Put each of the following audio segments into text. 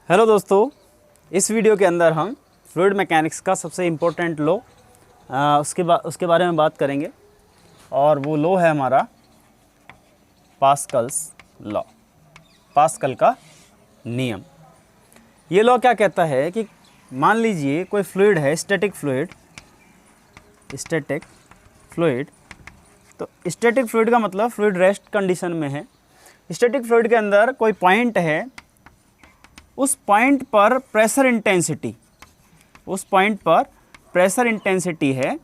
Hello दोस्तों, इस video के अंदर हम फ्लूइड मैकेनिक्स का सबसे इम्पोर्टेंट लॉ उसके बारे में बात करेंगे और वो लॉ है हमारा पास्कल्स लॉ, पास्कल का नियम। ये लॉ क्या कहता है कि मान लीजिए कोई फ्लूइड है, स्टैटिक फ्लूइड। तो स्टैटिक फ्लूइड का मतलब फ्लूइड रेस्ट कंडीशन में है। स्टैटिक फ्लूइड के अंदर कोई पॉइंट है, उस पॉइंट पर प्रेशर इंटेंसिटी है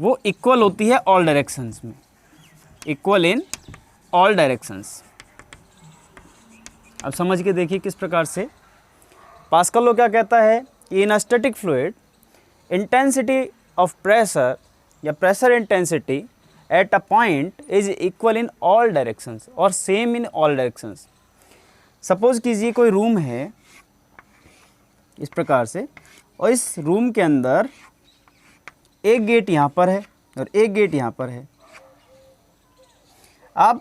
वो इक्वल होती है ऑल डायरेक्शंस में, इक्वल इन ऑल डायरेक्शंस। अब समझ के देखिए किस प्रकार से। पास्कल लॉ क्या कहता है कि in a static fluid intensity of pressure या pressure intensity at a point is equal in all directions और same in all directions. Suppose कीजिए कोई रूम है इस प्रकार से, और इस रूम के अंदर एक गेट यहाँ पर है और एक गेट यहाँ पर है। आप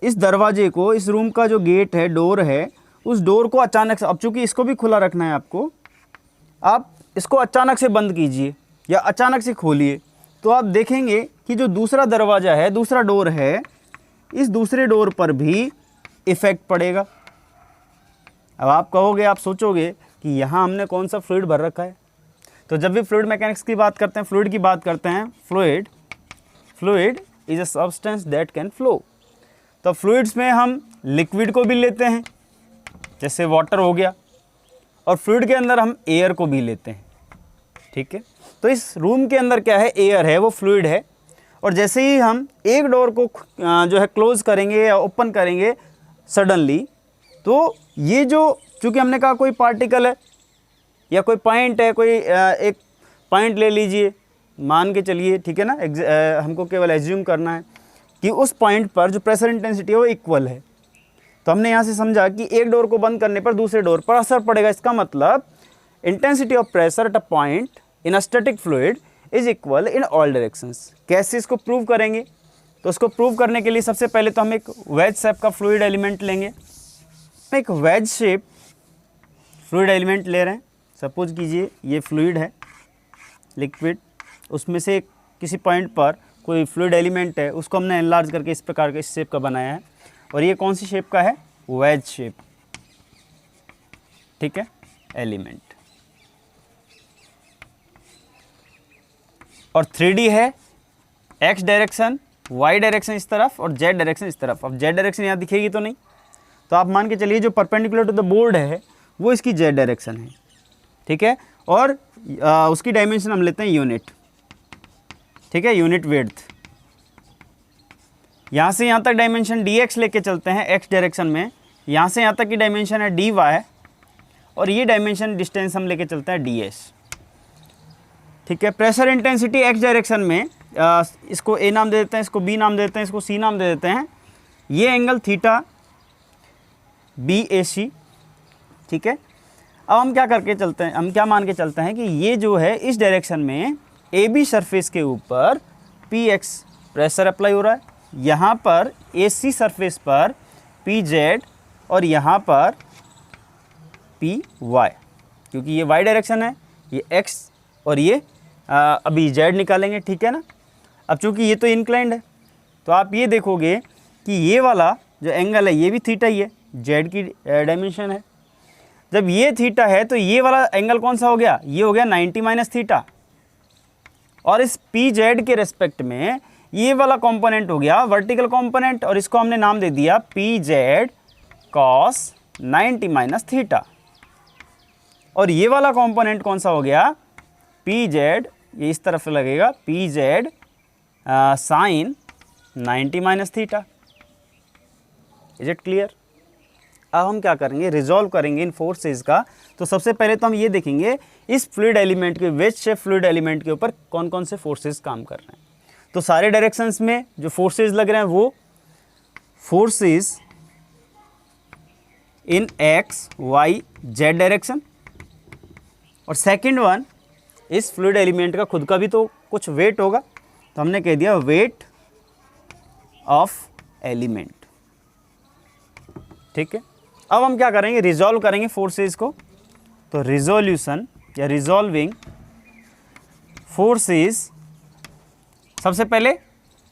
इस दरवाजे को, इस रूम का जो गेट है, डोर है, उस डोर को अचानक से, अब चूंकि इसको भी खुला रखना है आपको, आप इसको अचानक से बंद कीजिए या अचानक से खोलिए, तो आप देखेंगे कि जो दूसरा दरवाज़ा है, दूसरा डोर है, इस दूसरे डोर पर भी इफ़ेक्ट पड़ेगा। अब आप कहोगे, आप सोचोगे कि यहाँ हमने कौन सा फ्लूइड भर रखा है। तो जब भी फ्लूइड मैकेनिक्स की बात करते हैं, फ्लूइड की बात करते हैं, fluid is a substance that can flow. तो फ्लूइड्स में हम लिक्विड को भी लेते हैं, जैसे वाटर हो गया, और फ्लूइड के अंदर हम एयर को भी लेते हैं। ठीक है, तो इस रूम के अंदर क्या है, एयर है, वो फ्लूइड है। और जैसे ही हम एक डोर को जो है क्लोज करेंगे या ओपन करेंगे सडनली, तो ये जो, चूँकि हमने कहा कोई पार्टिकल है या कोई पॉइंट है, कोई एक पॉइंट ले लीजिए, मान के चलिए, ठीक है ना, हमको केवल एज्यूम करना है कि उस पॉइंट पर जो प्रेशर इंटेंसिटी है वो इक्वल है। तो हमने यहाँ से समझा कि एक डोर को बंद करने पर दूसरे डोर पर असर पड़ेगा। इसका मतलब intensity of pressure at a point in a static fluid is equal in all directions. कैसे इसको प्रूव करेंगे? तो इसको प्रूव करने के लिए सबसे पहले तो हम एक वेज शेप का फ्लूइड एलिमेंट लेंगे। एक वेज शेप फ्लूइड एलिमेंट ले रहे हैं। सपोज कीजिए ये फ्लूइड है, लिक्विड, उसमें से किसी पॉइंट पर कोई फ्लूइड एलिमेंट है, उसको हमने एनलार्ज करके इस प्रकार के, इस शेप का बनाया है। और ये कौन सी शेप का है? Veg shape. ठीक है, एलिमेंट। और 3D है, एक्स डायरेक्शन, वाई डायरेक्शन इस तरफ और जेड डायरेक्शन इस तरफ। अब जेड डायरेक्शन यहाँ दिखेगी तो नहीं, तो आप मान के चलिए जो परपेंडिकुलर टू द बोर्ड है वो इसकी जेड डायरेक्शन है। ठीक है, और उसकी डायमेंशन हम लेते हैं यूनिट। ठीक है, यूनिट विड्थ। यहाँ से यहाँ तक डायमेंशन dx लेके चलते हैं एक्स डायरेक्शन में, यहाँ से यहाँ तक की डायमेंशन है dy, और ये डायमेंशन डिस्टेंस हम लेके चलते हैं ds। ठीक है, प्रेशर इंटेंसिटी एक्स डायरेक्शन में इसको a नाम दे देते हैं, इसको b नाम दे देते हैं, इसको c नाम दे देते हैं। ये एंगल थीटा BAC। ठीक है, अब हम क्या करके चलते हैं, हम क्या मान के चलते हैं कि ये जो है इस डायरेक्शन में AB सरफेस के ऊपर PX प्रेशर अप्लाई हो रहा है, यहाँ पर AC सरफेस पर PZ और यहाँ पर PY, क्योंकि ये Y डायरेक्शन है, ये X और ये अभी Z निकालेंगे। ठीक है ना। अब चूँकि ये तो इंक्लाइंड है, तो आप ये देखोगे कि ये वाला जो एंगल है ये भी थीटा ही है, Z की डायमेंशन है। जब ये थीटा है तो ये वाला एंगल कौन सा हो गया? ये हो गया 90 माइनस थीटा। और इस PZ के रेस्पेक्ट में ये वाला कंपोनेंट हो गया वर्टिकल कंपोनेंट, और इसको हमने नाम दे दिया PZ cos 90 माइनस थीटा। और ये वाला कंपोनेंट कौन सा हो गया? PZ, ये इस तरफ लगेगा, PZ sin 90 minus theta. Is it clear? अब हम क्या करेंगे, रिजॉल्व करेंगे इन फोर्सेस का। तो सबसे पहले तो हम ये देखेंगे इस फ्लूइड एलिमेंट के, वेज शेप फ्लूइड एलिमेंट के ऊपर कौन कौन से फोर्सेस काम कर रहे हैं। तो सारे डायरेक्शंस में जो फोर्सेस लग रहे हैं वो forces in x y z direction. और सेकंड वन, इस फ्लूइड एलिमेंट का खुद का भी तो कुछ वेट होगा, तो हमने कह दिया वेट ऑफ एलिमेंट। ठीक है, अब हम क्या करेंगे, रिजॉल्व करेंगे फोर्सेस को। तो रिजोल्यूशन या रिजॉल्विंग फोर्सेस, सबसे पहले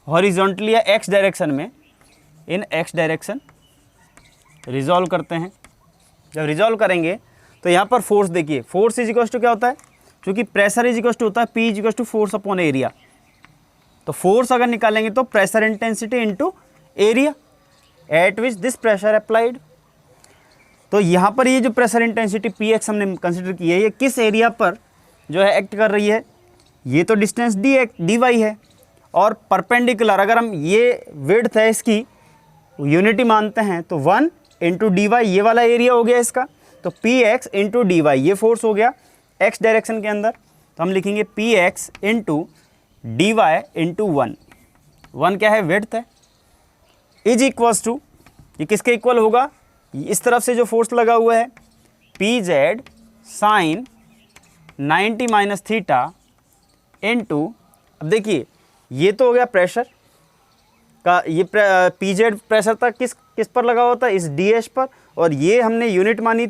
हॉरिजॉन्टली या एक्स डायरेक्शन में, इन एक्स डायरेक्शन रिजॉल्व करते हैं। जब रिजॉल्व करेंगे तो यहाँ पर फोर्स देखिए, फोर्स इज इक्वल टू क्या होता है, क्योंकि प्रेशर इज इक्वल टू होता है P is equal to force upon area. तो फोर्स अगर निकालेंगे तो pressure intensity into area at which this pressure applied. तो यहाँ पर ये जो प्रेशर इंटेंसिटी Px हमने कंसिडर की है, ये किस एरिया पर जो है एक्ट कर रही है, ये तो डिस्टेंस dy है, और परपेंडिकुलर अगर हम ये विड्थ है इसकी यूनिटी मानते हैं तो 1 इंटू डी वाई, ये वाला एरिया हो गया इसका, तो Px इंटू डी वाई ये फोर्स हो गया x डायरेक्शन के अंदर। तो हम लिखेंगे Px into d y into 1 क्या है, विड्थ है, इज इक्वल्स टू, ये किसके इक्वल होगा, इस तरफ से जो फोर्स लगा हुआ है Pz sine 90 minus theta into, अब देखिए ये तो हो गया प्रेशर का, ये Pz प्रेशर था किस पर लगा हुआ था, इस ds पर, और ये हमने यूनिटी मानी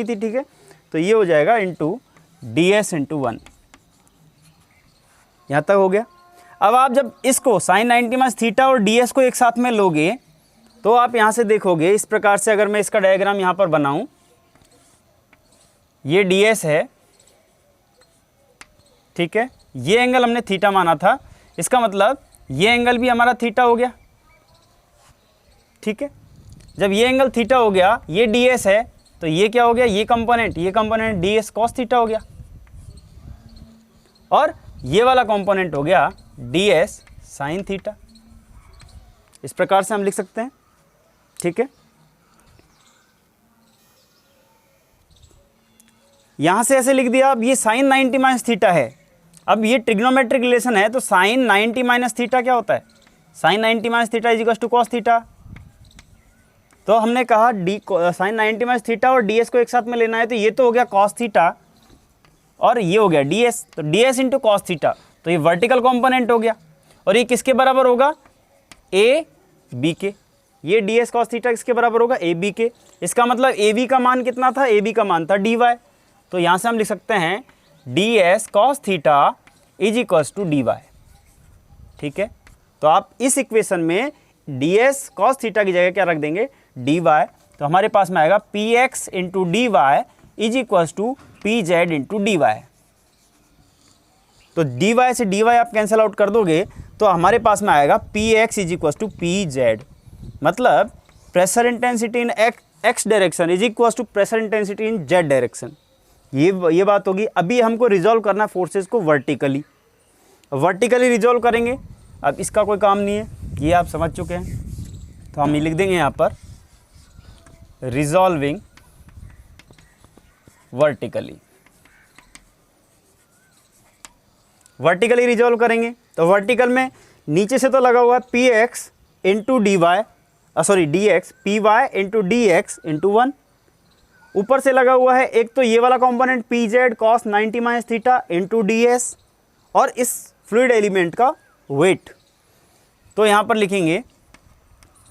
थी, ठीक है। तो ये हो जाएगा इंटू ds इंटू 1, यहाँ तक हो गया। अब आप जब इसको साइन 90 माइनस थीटा और ds को एक साथ में लोगे तो आप यहाँ से देखोगे इस प्रकार से, अगर मैं इसका डायग्राम यहाँ पर बनाऊँ, ये ds है, ठीक है, ये एंगल हमने थीटा माना था, इसका मतलब ये एंगल भी हमारा थीटा हो गया, ठीक है। जब ये एंगल थीटा हो गया, ये ds है, तो ये क्या हो गया, ये कंपोनेंट ds cos थीटा हो गया, और ये वाला कंपोनेंट हो गया ds sin थीटा। इस प्रकार से हम लिख सकते हैं, ठीक है। यहां से ऐसे लिख दिया, अब ये साइन 90 माइनस थीटा है, अब ये ट्रिग्नोमेट्रिक रिलेशन है, तो साइन 90 माइनस थीटा क्या होता है, sine 90 minus theta is equal to cos theta. तो हमने कहा साइन 90 माइनस थीटा और ds को एक साथ में लेना है, तो ये तो हो गया कॉस थीटा और ये हो गया ds, तो ds इंटू कॉस थीटा, तो ये वर्टिकल कंपोनेंट हो गया, और ये किसके बराबर होगा, ए बी के, ये ds cos थीटा किसके बराबर होगा, ए बी के। इसका मतलब ए बी का मान कितना था, ए बी का मान था dy, तो यहाँ से हम लिख सकते हैं ds cos theta is equals to dy, ठीक है। तो आप इस इक्वेशन में ds cos थीटा की जगह क्या रख देंगे, dy, तो हमारे पास में आएगा px into d y is equals to pz into d y. तो dy से dy आप कैंसिल आउट कर दोगे तो हमारे पास में आएगा px is equals to pz, मतलब pressure intensity in x direction is equals to pressure intensity in z direction. ये बात होगी। अभी हमको रिजॉल्व करना फोर्सेस को वर्टिकली रिजॉल्व करेंगे। अब इसका कोई काम नहीं है, ये आप समझ चुके हैं, तो हम ये लिख देंगे यहाँ पर रिजॉल्विंग वर्टिकली रिजॉल्व करेंगे। तो वर्टिकल में नीचे से तो लगा हुआ है px into d y, sorry dx, py into dx into 1, ऊपर से लगा हुआ है एक तो ये वाला component pz cos 90 minus theta into ds, और इस फ्लूइड एलिमेंट का वेट, तो यहाँ पर लिखेंगे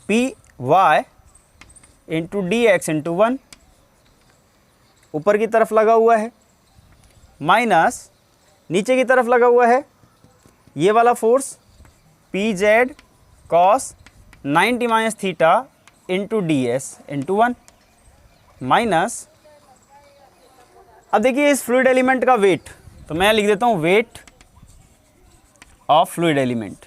py इंटू dx इंटू 1, ऊपर की तरफ लगा हुआ है, माइनस नीचे की तरफ लगा हुआ है ये वाला force pz cos 90 minus theta into ds into 1, minus, अब देखिए इस फ्लूइड एलिमेंट का वेट, तो मैं लिख देता हूँ वेट ऑफ फ्लूइड एलिमेंट,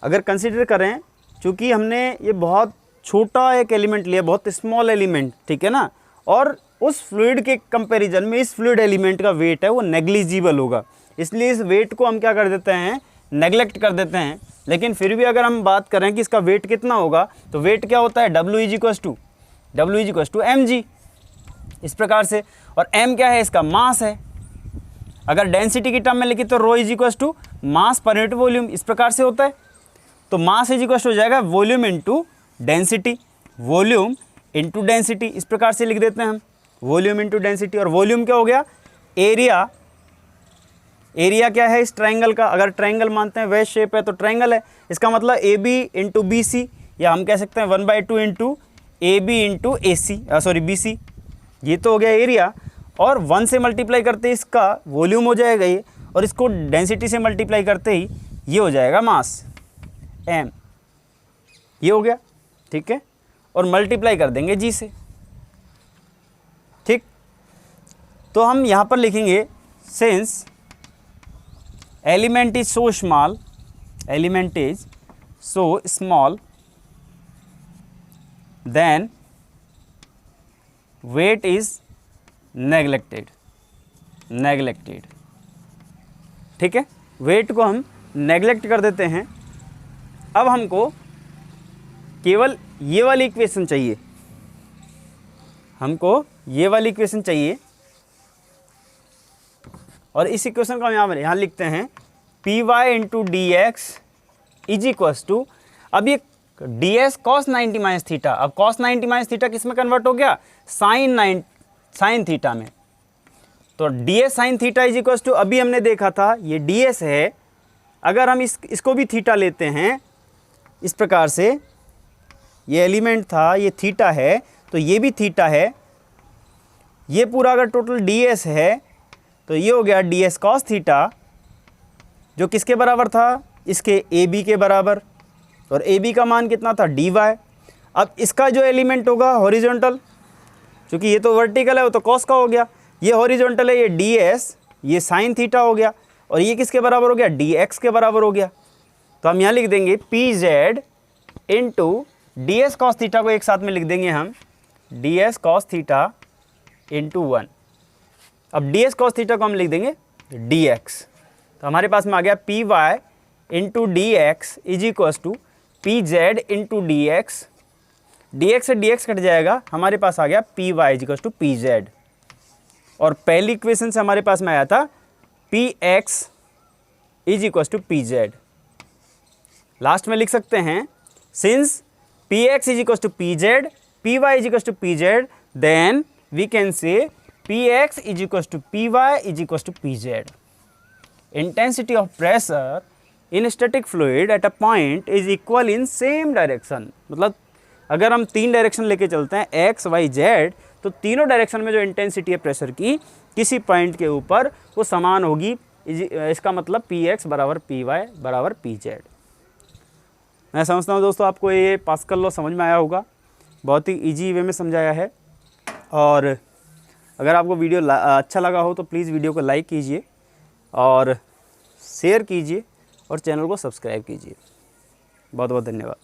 अगर कंसीडर करें, चूँकि हमने ये बहुत छोटा एक एलिमेंट लिया, बहुत स्मॉल एलिमेंट, ठीक है ना, और उस फ्लूइड के कंपैरिजन में इस फ्लूइड एलिमेंट का वेट है वो नेग्लिजिबल होगा, इसलिए इस वेट को हम क्या कर देते हैं, नेग्लेक्ट कर देते हैं। लेकिन फिर भी अगर हम बात करें कि इसका वेट कितना होगा, तो वेट क्या होता है, W is equals to mg, इस प्रकार से, और m क्या है, इसका मास है। अगर डेंसिटी की टर्म में लिखी तो rho is equals to mass per unit volume, इस प्रकार से होता है। तो मास इज इक्वल्स हो जाएगा वॉल्यूम इंटू डेंसिटी, इस प्रकार से लिख देते हैं हम, वॉल्यूम इंटू डेंसिटी, और वॉल्यूम क्या हो गया, एरिया एरिया क्या है इस ट्रायंगल का, अगर ट्रायंगल मानते हैं वह शेप है तो ट्रायंगल है, इसका मतलब A B into B C, या हम कह सकते हैं 1/2 into A B into A C, sorry B C, ये तो हो गया एरिया। और 1 से मल्टीप्लाई करते ही इसका वॉल्यूम हो जाएगा ये, और इसको डेंसिटी से मल्टीप्लाई करते ही ये हो जाएगा मास m, ये हो गया, ठीक है। और मल्टीप्लाई कर देंगे g से, ठीक। तो हम यहाँ पर लिखेंगे since element is so small, element is so small then weight is neglected, neglected, ठीक है। वेट को हम नेग्लेक्ट कर देते हैं। अब हमको केवल ये वाली इक्वेशन चाहिए, हमको ये वाली इक्वेशन चाहिए, और इस इक्वेशन को हम यहाँ लिखते हैं p y into d x is equals to, अब ये d s cos 90 minus theta, अब कॉस 90 माइनस थीटा किस में कन्वर्ट हो गया, साइन थीटा में। तो d s sine theta is equals to, अभी हमने देखा था ये डी एस है, अगर हम इसको भी थीटा लेते हैं इस प्रकार से, ये एलिमेंट था ये थीटा है तो ये भी थीटा है, ये पूरा अगर टोटल डी एस है तो ये हो गया डी एस कॉस थीटा, जो किसके बराबर था, इसके ए बी के बराबर, और ए बी का मान कितना था, डी वाई। अब इसका जो एलिमेंट होगा हॉरिजॉन्टल, क्योंकि ये तो वर्टिकल है वो तो कॉस का हो गया, ये हॉरिजॉन्टल है ये डी एस, ये साइन थीटा हो गया, और ये किसके बराबर हो गया, डी एक्स के बराबर हो गया। तो हम यहाँ लिख देंगे P z into D s cos theta को एक साथ में लिख देंगे हम D s cos theta into 1। अब डी एस कॉस थीटा को हम लिख देंगे डी एक्स, तो हमारे पास में आ गया p y into d x is equals to p z into d x, d x से डी एक्स कट जाएगा, हमारे पास आ गया p y is equals to p z. और पहली इक्वेशन से हमारे पास में आया था p x is equals to p z. Last में लिख सकते हैं since p x is equals to p z, p y is equals to p Z, then we can say p x is equals to p y is equals to p z. Intensity of pressure in static fluid at a point is equal in same direction, मतलब अगर हम 3 direction लेके चलते हैं x y Z, तो तीनों direction में जो इंटेंसिटी है प्रेशर की किसी पॉइंट के ऊपर वो समान होगी, इसका मतलब पी एक्स बराबर पी वाई बराबर पी जेड। मैं समझता हूँ दोस्तों आपको ये पास्कल लॉ समझ में आया होगा, बहुत ही इजी वे में समझाया है। और अगर आपको वीडियो अच्छा लगा हो तो प्लीज़ वीडियो को लाइक कीजिए और शेयर कीजिए और चैनल को सब्सक्राइब कीजिए। बहुत बहुत धन्यवाद।